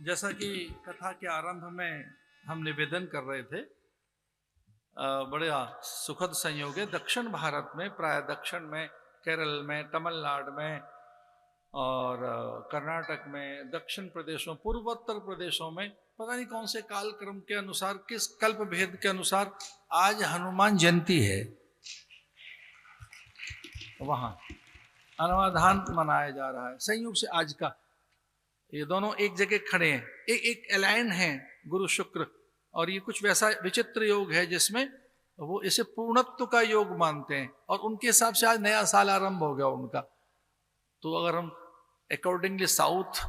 जैसा कि कथा के आरंभ में हम निवेदन कर रहे थे, बड़ा सुखद संयोग है। दक्षिण भारत में, प्राय दक्षिण में, केरल में, तमिलनाडु में और कर्नाटक में, दक्षिण प्रदेशों, पूर्वोत्तर प्रदेशों में पता नहीं कौन से कालक्रम के अनुसार, किस कल्प भेद के अनुसार आज हनुमान जयंती है। वहां अनवाधान मनाया जा रहा है संयोग से आज का। ये दोनों एक जगह खड़े हैं, एक अलाइन है गुरु शुक्र, और ये कुछ वैसा विचित्र योग है जिसमें वो इसे पूर्णत्व का योग मानते हैं और उनके हिसाब से आज नया साल आरंभ हो गया उनका। तो अगर हम अकॉर्डिंगली साउथ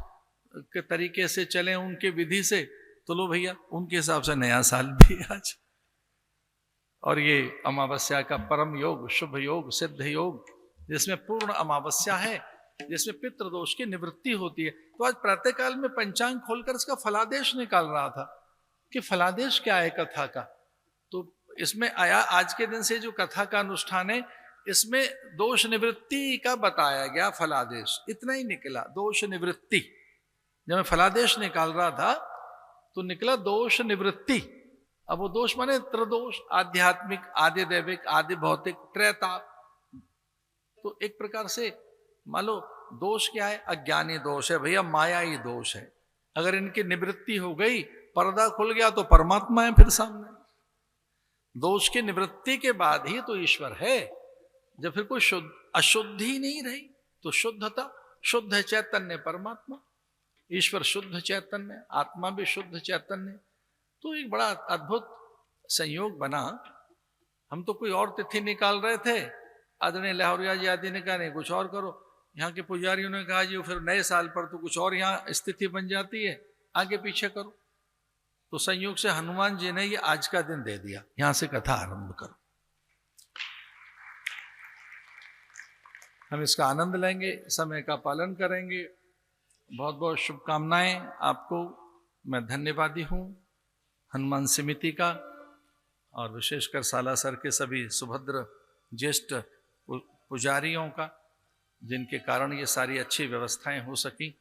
के तरीके से चलें उनके विधि से, तो लो भैया उनके हिसाब से नया साल भी आज। और ये अमावस्या का परम योग, शुभ योग, सिद्ध योग, जिसमें पूर्ण अमावस्या है, जिसमें पितृदोष की निवृत्ति होती है। तो आज प्रातःकाल में पंचांग खोलकर इसका फलादेश निकाल रहा था कि फलादेश क्या है कथा का। तो इसमें आया आज के दिन से जो कथा का अनुष्ठान है, इसमें दोष निवृत्ति का बताया गया फलादेश, इतना ही निकला, दोष निवृत्ति। जब मैं फलादेश निकाल रहा था तो निकला दोष निवृत्ति। अब वो दोष माने त्रिदोष, आध्यात्मिक, आदि दैविक, आदि भौतिक, त्रैता। तो एक प्रकार से मान लो दोष क्या है, अज्ञानी दोष है भैया, माया ही दोष है। अगर इनकी निवृत्ति हो गई, पर्दा खुल गया, तो परमात्मा है फिर सामने। दोष की निवृत्ति के बाद ही तो ईश्वर है। जब फिर कोई अशुद्धि नहीं रही तो शुद्धता, शुद्ध चैतन्य परमात्मा, ईश्वर शुद्ध चैतन्य, आत्मा भी शुद्ध चैतन्य। तो एक बड़ा अद्भुत संयोग बना। हम तो कोई और तिथि निकाल रहे थे, आदरणीय लाहौरिया जी आदि ने कहा नहीं कुछ और करो। यहाँ के पुजारियों ने कहा जी फिर नए साल पर तो कुछ और यहाँ स्थिति बन जाती है, आगे पीछे करो। तो संयोग से हनुमान जी ने ये आज का दिन दे दिया, यहां से कथा आरंभ करो। हम इसका आनंद लेंगे, समय का पालन करेंगे। बहुत बहुत शुभकामनाएं आपको। मैं धन्यवादी हूं हनुमान समिति का, और विशेषकर सालासर के सभी सुभद्र ज्येष्ठ पुजारियों का, जिनके कारण ये सारी अच्छी व्यवस्थाएं हो सकी,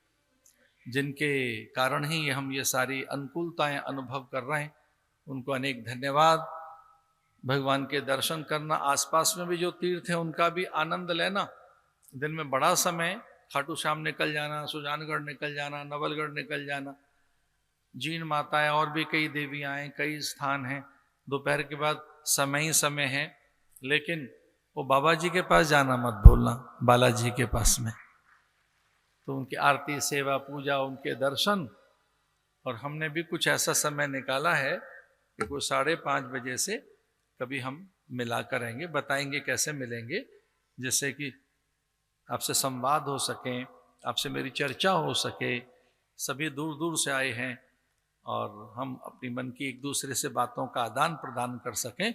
जिनके कारण ही हम ये सारी अनुकूलताएं अनुभव कर रहे हैं। उनको अनेक धन्यवाद। भगवान के दर्शन करना, आसपास में भी जो तीर्थ हैं उनका भी आनंद लेना। दिन में बड़ा समय खाटू श्याम निकल जाना, सुजानगढ़ निकल जाना, नवलगढ़ निकल जाना, जीन माताएं और भी कई देवियां हैं, कई स्थान हैं। दोपहर के बाद समय ही समय है, लेकिन वो बाबा जी के पास जाना मत भूलना, बालाजी के पास में। तो उनकी आरती, सेवा, पूजा, उनके दर्शन। और हमने भी कुछ ऐसा समय निकाला है कि कोई 5:30 बजे से कभी हम मिला करेंगे, बताएंगे कैसे मिलेंगे, जिससे कि आपसे संवाद हो सके, आपसे मेरी चर्चा हो सके। सभी दूर दूर से आए हैं और हम अपनी मन की एक दूसरे से बातों का आदान प्रदान कर सकें,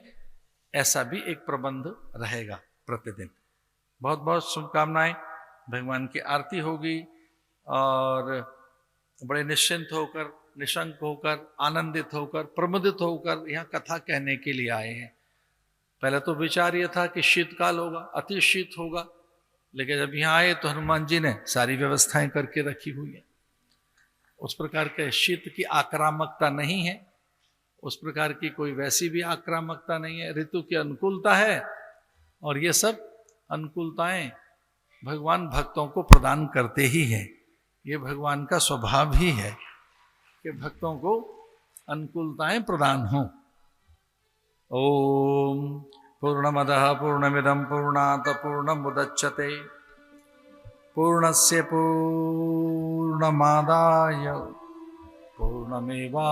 ऐसा भी एक प्रबंध रहेगा प्रतिदिन। बहुत बहुत शुभकामनाएं। भगवान की आरती होगी और बड़े निश्चिंत होकर, निशंक होकर, आनंदित होकर, प्रमुदित होकर यहाँ कथा कहने के लिए आए हैं। पहले तो विचार ये था कि शीतकाल होगा, अति शीत होगा, लेकिन जब यहाँ आए तो हनुमान जी ने सारी व्यवस्थाएं करके रखी हुई है। उस प्रकार के शीत की आक्रामकता नहीं है, उस प्रकार की कोई वैसी भी आक्रामकता नहीं है। ऋतु की अनुकूलता है, और ये सब अनुकूलताएं भगवान भक्तों को प्रदान करते ही हैं। ये भगवान का स्वभाव ही है कि भक्तों को अनुकूलताएं प्रदान हों। ओम पूर्णमदः पूर्णमिदं पूर्णात् पूर्णमुदच्यते पूर्णस्य पूर्णमादाय पूर्णमेवावशिष्यते।